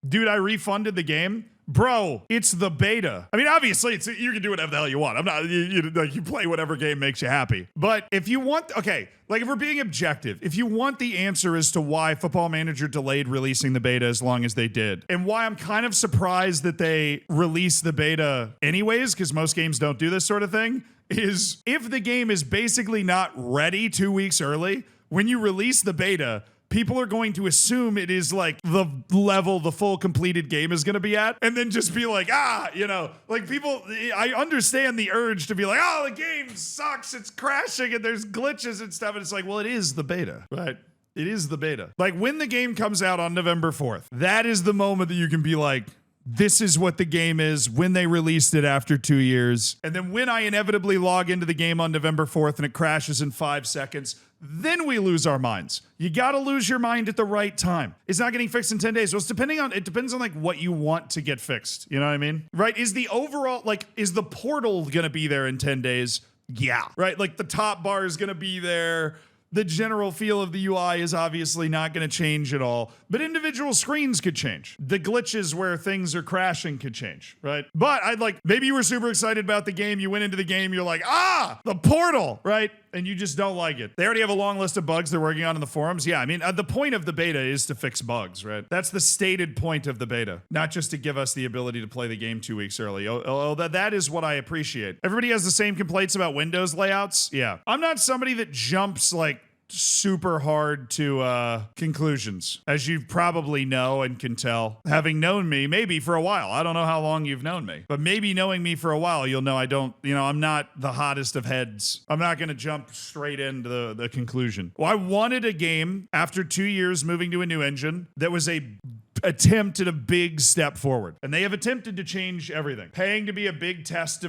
dude, I refunded the game. Bro, it's the beta. I mean, obviously, you can do whatever the hell you want. I'm not, you play whatever game makes you happy. But if you want, okay, like if we're being objective, if you want the answer as to why Football Manager delayed releasing the beta as long as they did, and why I'm kind of surprised that they released the beta anyways, because most games don't do this sort of thing, is if the game is basically not ready 2 weeks early, when you release the beta, people are going to assume it is like the level the full completed game is going to be at, and then just be like, like people, I understand the urge to be like, oh, the game sucks, it's crashing, and there's glitches and stuff, and it's like, well, it is the beta, right? It is the beta. Like when the game comes out on November 4th, that is the moment that you can be like, this is what the game is when they released it after 2 years. And then when I inevitably log into the game on November 4th and it crashes in 5 seconds, then we lose our minds. You got to lose your mind at the right time. It's not getting fixed in 10 days. Well, it depends on like what you want to get fixed. You know what I mean? Right? Is the overall, like, is the portal going to be there in 10 days? Yeah. Right? Like the top bar is going to be there. The general feel of the UI is obviously not going to change at all, but individual screens could change. The glitches where things are crashing could change, right? But maybe you were super excited about the game. You went into the game, you're like, the portal, right? And you just don't like it. They already have a long list of bugs they're working on in the forums. Yeah, I mean, the point of the beta is to fix bugs, right? That's the stated point of the beta, not just to give us the ability to play the game 2 weeks early. That is what I appreciate. Everybody has the same complaints about Windows layouts. Yeah. I'm not somebody that jumps like super hard to conclusions, as you probably know and can tell, having known me maybe for a while. I don't know how long you've known me, but maybe knowing me for a while, you'll know I'm not the hottest of heads. I'm not going to jump straight into the conclusion. Well, I wanted a game after 2 years moving to a new engine that was a attempt at a big step forward, and they have attempted to change everything. Paying to be a big tester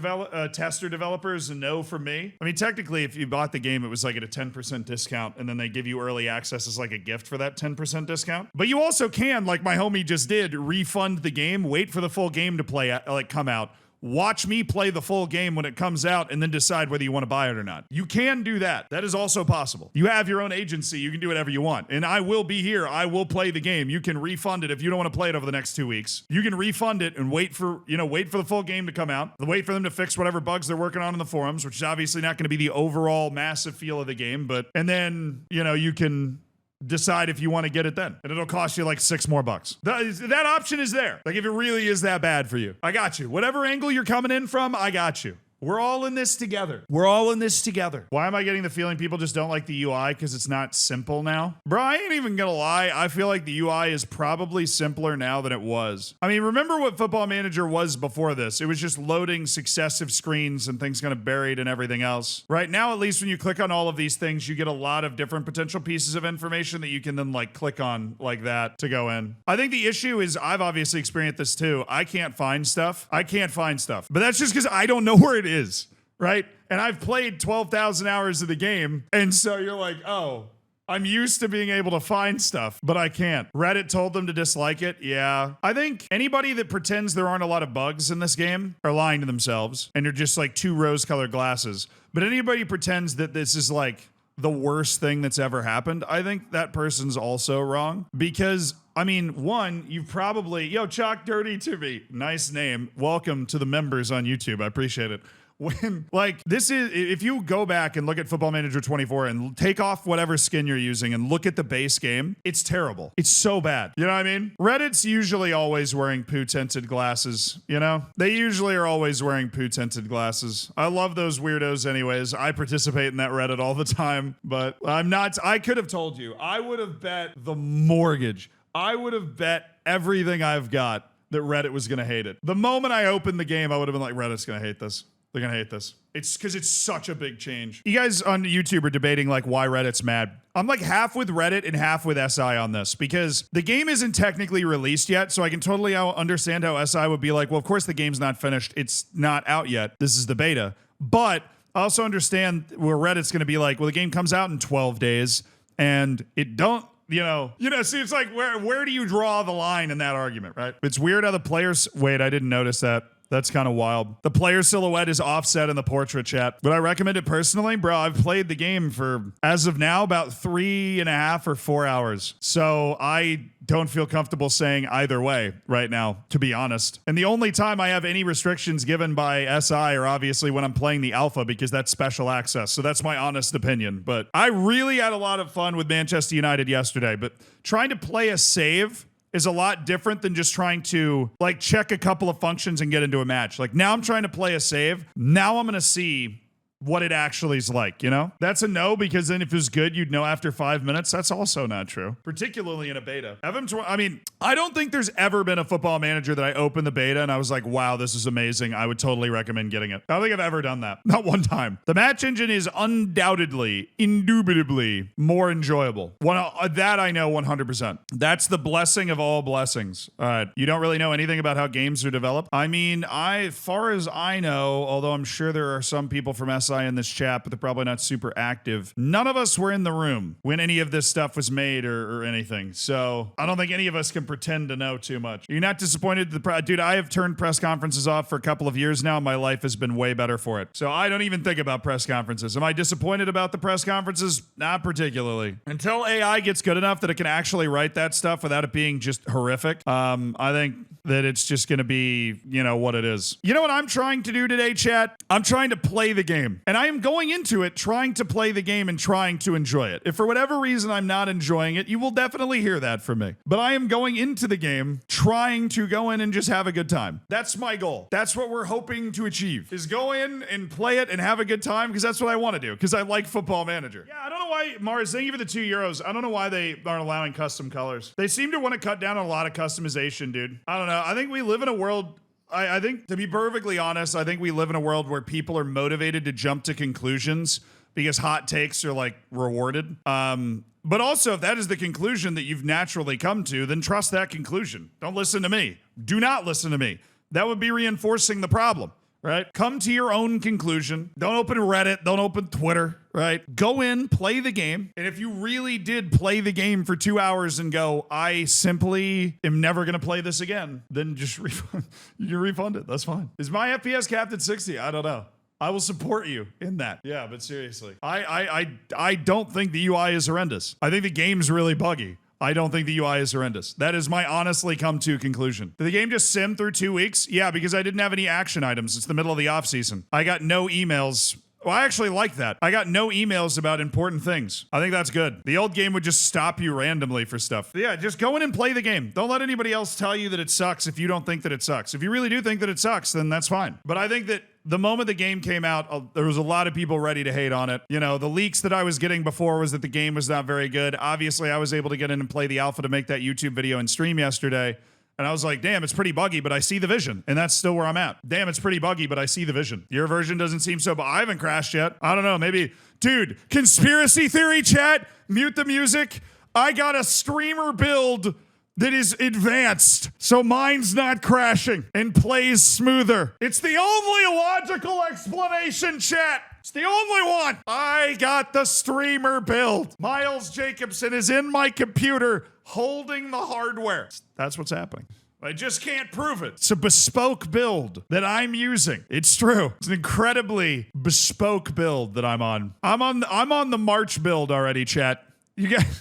developer is a no for me. I mean, technically, if you bought the game, it was like at a 10% discount, and then they give you early access as like a gift for that 10% discount. But you also can, like my homie just did, refund the game, wait for the full game to come out. Watch me play the full game when it comes out and then decide whether you want to buy it or not. You can do that. That is also possible. You have your own agency. You can do whatever you want. And I will be here. I will play the game. You can refund it if you don't want to play it over the next 2 weeks. You can refund it and wait for the full game to come out. Wait for them to fix whatever bugs they're working on in the forums, which is obviously not going to be the overall massive feel of the game. And then, you can decide if you want to get it then, and it'll cost you like $6 more. That option is there. Like if it really is that bad for you, I got you. Whatever angle you're coming in from, I got you. We're all in this together. Why am I getting the feeling people just don't like the UI because it's not simple now? Bro, I ain't even gonna lie. I feel like the UI is probably simpler now than it was. I mean, remember what Football Manager was before this? It was just loading successive screens and things kind of buried and everything else. Right now, at least when you click on all of these things, you get a lot of different potential pieces of information that you can then like click on like that to go in. I think the issue is I've obviously experienced this too. I can't find stuff. But that's just because I don't know where it is, right? And I've played 12,000 hours of the game, and so you're like, oh, I'm used to being able to find stuff, but I can't. Reddit told them to dislike it. Yeah. I think anybody that pretends there aren't a lot of bugs in this game are lying to themselves, and they're just like two rose-colored glasses. But anybody who pretends that this is like the worst thing that's ever happened, I think that person's also wrong. Because, I mean, one, you've probably, Chalk Dirty to me, nice name. Welcome to the members on YouTube. I appreciate it. When, like, this is, if you go back and look at Football Manager 24 and take off whatever skin you're using and look at the base game, it's terrible. It's so bad. You know what I mean? Reddit's usually always wearing poo-tinted glasses, They usually are always wearing poo-tinted glasses. I love those weirdos anyways. I participate in that Reddit all the time, but I could have told you. I would have bet the mortgage. I would have bet everything I've got that Reddit was going to hate it. The moment I opened the game, I would have been like, Reddit's going to hate this. They're going to hate this. It's because it's such a big change. You guys on YouTube are debating like why Reddit's mad. I'm like half with Reddit and half with SI on this because the game isn't technically released yet. So I can totally understand how SI would be like, well, of course the game's not finished. It's not out yet. This is the beta. But I also understand where Reddit's going to be like, well, the game comes out in 12 days and it don't, see, it's like, where do you draw the line in that argument, right? It's weird how the players, wait, I didn't notice that. That's kind of wild. The player silhouette is offset in the portrait chat. Would I recommend it personally? Bro, I've played the game for, as of now, about 3.5 or 4 hours. So I don't feel comfortable saying either way right now, to be honest. And the only time I have any restrictions given by SI are obviously when I'm playing the alpha, because that's special access. So that's my honest opinion. But I really had a lot of fun with Manchester United yesterday. But trying to play a save is a lot different than just trying to like check a couple of functions and get into a match. Like now I'm trying to play a save. Now I'm going to see what it actually is like, you know? That's a no, because then if it was good, you'd know after 5 minutes. That's also not true, particularly in a beta. I mean, I don't think there's ever been a football manager that I opened the beta and I was like, wow, this is amazing. I would totally recommend getting it. I don't think I've ever done that. Not one time. The match engine is undoubtedly, indubitably more enjoyable. That I know 100%. That's the blessing of all blessings. All right. You don't really know anything about how games are developed? I mean, as far as I know, although I'm sure there are some people from SI in this chat, but they're probably not super active. None of us were in the room when any of this stuff was made or anything. So I don't think any of us can pretend to know too much. You're not disappointed? Dude, I have turned press conferences off for a couple of years now. My life has been way better for it. So I don't even think about press conferences. Am I disappointed about the press conferences? Not particularly. Until AI gets good enough that it can actually write that stuff without it being just horrific, I think that it's just going to be, you know, what it is. You know what I'm trying to do today, chat? I'm trying to play the game. And I am going into it trying to play the game and trying to enjoy it. If for whatever reason I'm not enjoying it, you will definitely hear that from me. But I am going into the game trying to go in and just have a good time. That's my goal. That's what we're hoping to achieve, is go in and play it and have a good time, because that's what I want to do, because I like Football Manager. Yeah, I don't know why, Mars, thank you for the €2. I don't know why they aren't allowing custom colors. They seem to want to cut down on a lot of customization, dude. I don't know. I think we live in a world... I think, to be perfectly honest, I think we live in a world where people are motivated to jump to conclusions because hot takes are like rewarded. But also, if that is the conclusion that you've naturally come to, then trust that conclusion. Don't listen to me. Do not listen to me. That would be reinforcing the problem, right? Come to your own conclusion. Don't open Reddit. Don't open Twitter, right? Go in, play the game. And if you really did play the game for 2 hours and go, I simply am never going to play this again, then just refund. You can refund it. That's fine. Is my FPS capped at 60? I don't know. I will support you in that. Yeah, but seriously, I don't think the UI is horrendous. I think the game's really buggy. I don't think the UI is horrendous. That is my honestly come to conclusion. Did the game just sim through 2 weeks? Yeah, because I didn't have any action items. It's the middle of the off season. I got no emails. Well, I actually like that. I got no emails about important things. I think that's good. The old game would just stop you randomly for stuff. Yeah, just go in and play the game. Don't let anybody else tell you that it sucks if you don't think that it sucks. If you really do think that it sucks, then that's fine. But I think that the moment the game came out, there was a lot of people ready to hate on it. You know, the leaks that I was getting before was that the game was not very good. Obviously, I was able to get in and play the alpha to make that YouTube video and stream yesterday. And I was like, damn, it's pretty buggy, but I see the vision. And that's still where I'm at. Damn, it's pretty buggy, but I see the vision. Your version doesn't seem so, but I haven't crashed yet. I don't know, maybe. Dude, conspiracy theory chat, mute the music. I got a streamer build that is advanced, so mine's not crashing and plays smoother. It's the only logical explanation, chat. It's the only one. I got the streamer build. Miles Jacobson is in my computer holding the hardware. That's what's happening. I just can't prove it. It's a bespoke build that I'm using. It's true. It's an incredibly bespoke build that I'm on. I'm on the March build already, chat.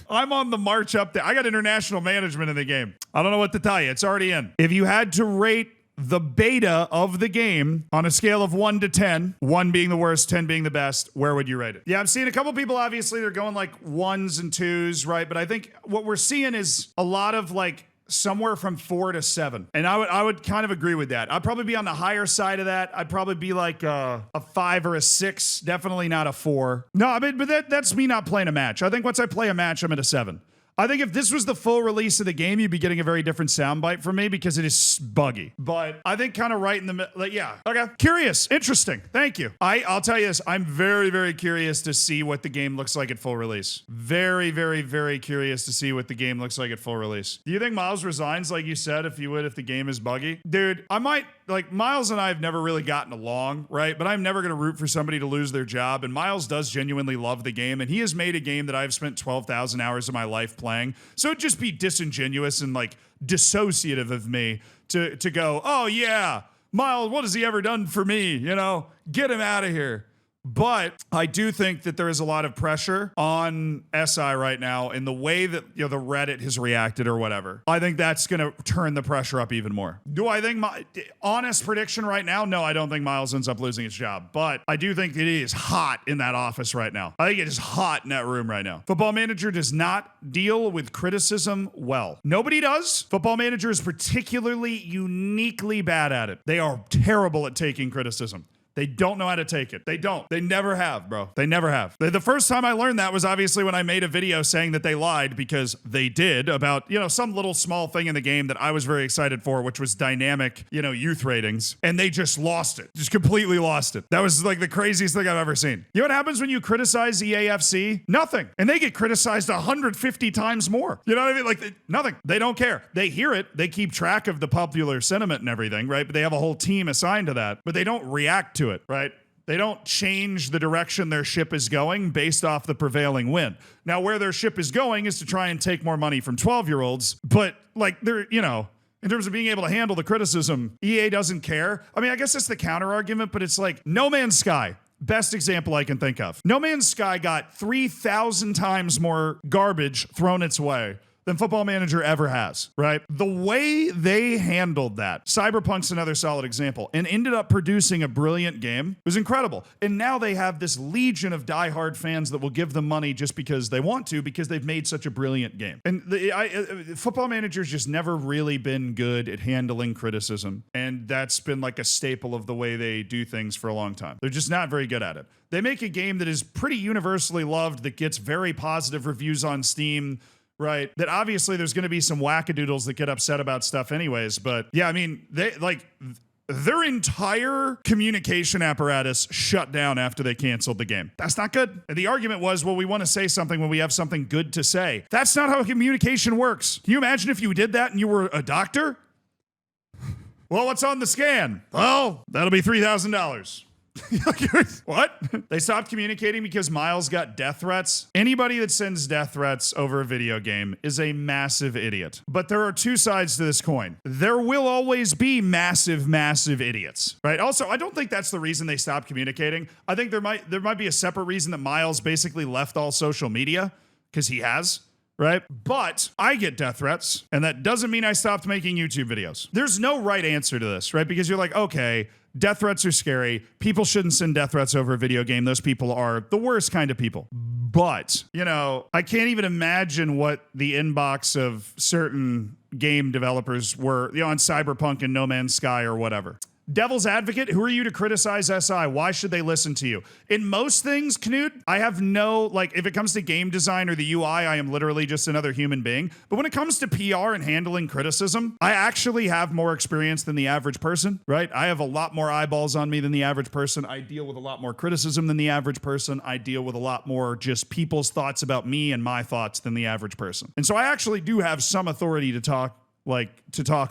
I'm on the march up there. I got international management in the game. I don't know what to tell you. It's already in. If you had to rate the beta of the game on a scale of 1 to 10, 1 being the worst, 10 being the best, where would you rate it? Yeah, I'm seeing a couple people, obviously, they're going like 1s and 2s, right? But I think what we're seeing is a lot of like somewhere from 4 to 7. And I would kind of agree with that. I'd probably be on the higher side of that. I'd probably be like a 5 or a 6, definitely not a 4. No, I mean, but that's me not playing a match. I think once I play a match, I'm at a 7. I think if this was the full release of the game, you'd be getting a very different soundbite from me because it is buggy. But I think kind of right in the middle, like, yeah. Okay. Curious. Interesting. Thank you. I'll tell you this. I'm very, very curious to see what the game looks like at full release. Very, very, very curious to see what the game looks like at full release. Do you think Miles resigns like you said if the game is buggy? Dude, I might, like, Miles and I have never really gotten along, right? But I'm never going to root for somebody to lose their job. And Miles does genuinely love the game. And he has made a game that I've spent 12,000 hours of my life playing. So it'd just be disingenuous and like dissociative of me to go, oh yeah, Miles, what has he ever done for me? You know, get him out of here. But I do think that there is a lot of pressure on SI right now in the way that, you know, the Reddit has reacted or whatever. I think that's going to turn the pressure up even more. Do I think honest prediction right now? No, I don't think Miles ends up losing his job, but I do think it is hot in that office right now. I think it is hot in that room right now. Football Manager does not deal with criticism well. Nobody does. Football Manager is particularly uniquely bad at it. They are terrible at taking criticism. They don't know how to take it. They don't. They never have, bro. They never have. The first time I learned that was obviously when I made a video saying that they lied, because they did, about, you know, some little small thing in the game that I was very excited for, which was dynamic, you know, youth ratings. And they just lost it. Just completely lost it. That was like the craziest thing I've ever seen. You know what happens when you criticize EAFC? Nothing. And they get criticized 150 times more. You know what I mean? Like, nothing. They don't care. They hear it. They keep track of the popular sentiment and everything, right? But they have a whole team assigned to that. But they don't react to it, right? They don't change the direction their ship is going based off the prevailing wind. Now, where their ship is going is to try and take more money from 12-year-olds, but like they're, you know, in terms of being able to handle the criticism, EA doesn't care. I mean, I guess that's the counter argument, but it's like No Man's Sky. Best example I can think of. No Man's Sky got 3,000 times more garbage thrown its way than Football Manager ever has, right? The way they handled that, Cyberpunk's another solid example, and ended up producing a brilliant game. It was incredible. And now they have this legion of diehard fans that will give them money just because they want to, because they've made such a brilliant game. And Football Manager's just never really been good at handling criticism. And that's been like a staple of the way they do things for a long time. They're just not very good at it. They make a game that is pretty universally loved, that gets very positive reviews on Steam, right? That obviously there's going to be some wackadoodles that get upset about stuff anyways. But yeah, I mean, they like their entire communication apparatus shut down after they canceled the game. That's not good. And the argument was, well, we want to say something when we have something good to say. That's not how communication works. Can you imagine if you did that and you were a doctor? Well, what's on the scan? Well, that'll be $3,000. What? They stopped communicating because Miles got death threats. Anybody that sends death threats over a video game is a massive idiot. But there are two sides to this coin. There will always be massive, massive idiots, right? Also, I don't think that's the reason they stopped communicating. I think there might be a separate reason that Miles basically left all social media, because he has. Right? But I get death threats, and that doesn't mean I stopped making YouTube videos. There's no right answer to this, right? Because you're like, okay, death threats are scary. People shouldn't send death threats over a video game. Those people are the worst kind of people. But, you know, I can't even imagine what the inbox of certain game developers were, you know, on Cyberpunk and No Man's Sky or whatever. Devil's advocate, who are you to criticize SI? Why should they listen to you? In most things, Knut, I have no, like, if it comes to game design or the UI, I am literally just another human being. But when it comes to PR and handling criticism, I actually have more experience than the average person, right? I have a lot more eyeballs on me than the average person. I deal with a lot more criticism than the average person. I deal with a lot more just people's thoughts about me and my thoughts than the average person. And so I actually do have some authority to talk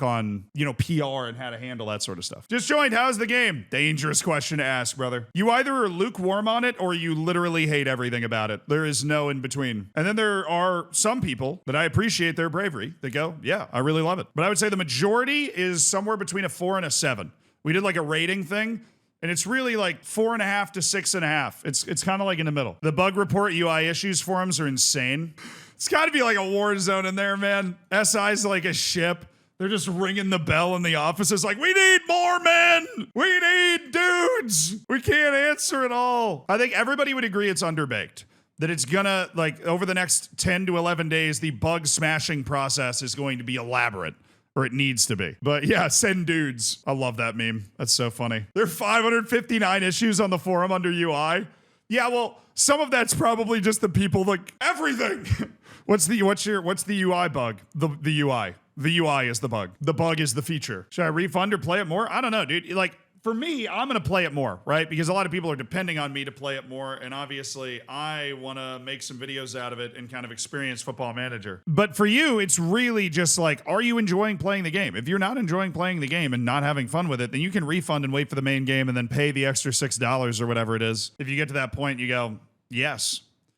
on, you know, PR and how to handle that sort of stuff. Just joined. How's the game? Dangerous question to ask, brother. You either are lukewarm on it or you literally hate everything about it. There is no in between. And then there are some people that I appreciate their bravery. They go, yeah, I really love it. But I would say the majority is somewhere between a 4 and a 7. We did like a rating thing, and it's really like 4.5 to 6.5. It's kind of like in the middle. The bug report UI issues forums are insane. It's got to be like a war zone in there, man. SI's like a ship. They're just ringing the bell in the office. It's like, we need more men. We need dudes. We can't answer it all. I think everybody would agree it's underbaked. That it's gonna, like, over the next 10 to 11 days, the bug smashing process is going to be elaborate. Or it needs to be. But yeah, send dudes. I love that meme. That's so funny. There are 559 issues on the forum under UI. Yeah, well, some of that's probably just the people, like, everything. What's the UI bug? The UI. The UI is the bug. The bug is the feature. Should I refund or play it more? I don't know, dude. Like, for me, I'm going to play it more, right? Because a lot of people are depending on me to play it more. And obviously, I want to make some videos out of it and kind of experience Football Manager. But for you, it's really just like, are you enjoying playing the game? If you're not enjoying playing the game and not having fun with it, then you can refund and wait for the main game and then pay the extra $6 or whatever it is. If you get to that point, you go, yes,